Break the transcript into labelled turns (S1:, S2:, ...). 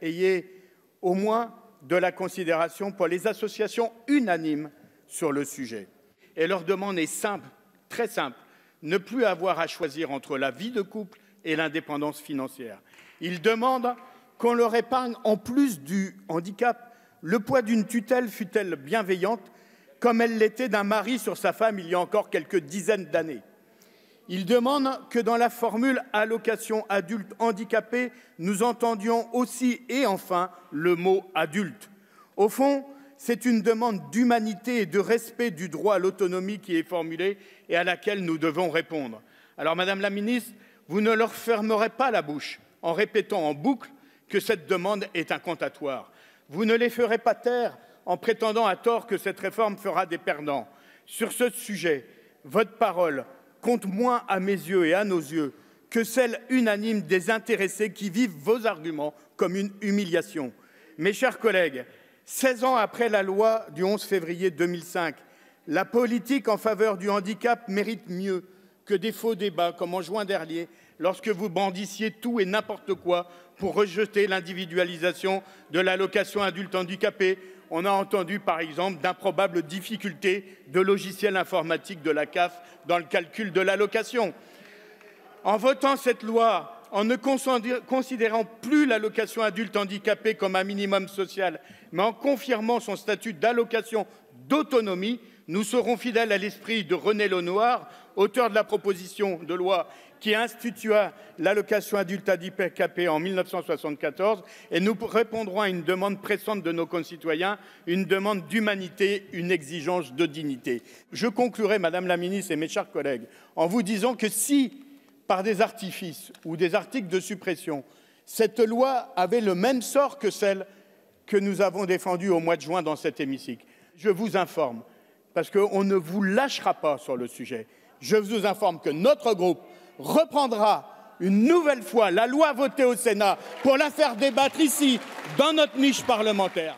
S1: ayez au moins de la considération pour les associations unanimes sur le sujet. Et leur demande est simple, très simple, ne plus avoir à choisir entre la vie de couple et l'indépendance financière. Ils demandent qu'on leur épargne, en plus du handicap, le poids d'une tutelle, fût-elle bienveillante, comme elle l'était d'un mari sur sa femme il y a encore quelques dizaines d'années. Ils demandent que dans la formule allocation adulte handicapé, nous entendions aussi et enfin le mot adulte. Au fond, c'est une demande d'humanité et de respect du droit à l'autonomie qui est formulée et à laquelle nous devons répondre. Alors, Madame la Ministre, vous ne leur fermerez pas la bouche en répétant en boucle que cette demande est incantatoire. Vous ne les ferez pas taire en prétendant à tort que cette réforme fera des perdants. Sur ce sujet, votre parole compte moins à mes yeux et à nos yeux que celle unanime des intéressés qui vivent vos arguments comme une humiliation. Mes chers collègues, 16 ans après la loi du 11 février 2005, la politique en faveur du handicap mérite mieux que des faux débats comme en juin dernier, lorsque vous bandissiez tout et n'importe quoi pour rejeter l'individualisation de l'allocation adulte handicapé. On a entendu, par exemple, d'improbables difficultés de logiciels informatiques de la CAF dans le calcul de l'allocation. En votant cette loi, en ne considérant plus l'allocation adulte handicapé comme un minimum social, mais en confirmant son statut d'allocation d'autonomie, nous serons fidèles à l'esprit de René Lenoir, auteur de la proposition de loi qui institua l'allocation adulte handicapé en 1974, et nous répondrons à une demande pressante de nos concitoyens, une demande d'humanité, une exigence de dignité. Je conclurai, Madame la Ministre et mes chers collègues, en vous disant que si, par des artifices ou des articles de suppression, cette loi avait le même sort que celle que nous avons défendue au mois de juin dans cet hémicycle, je vous informe, parce qu'on ne vous lâchera pas sur le sujet, je vous informe que notre groupe reprendra une nouvelle fois la loi votée au Sénat pour la faire débattre ici, dans notre niche parlementaire.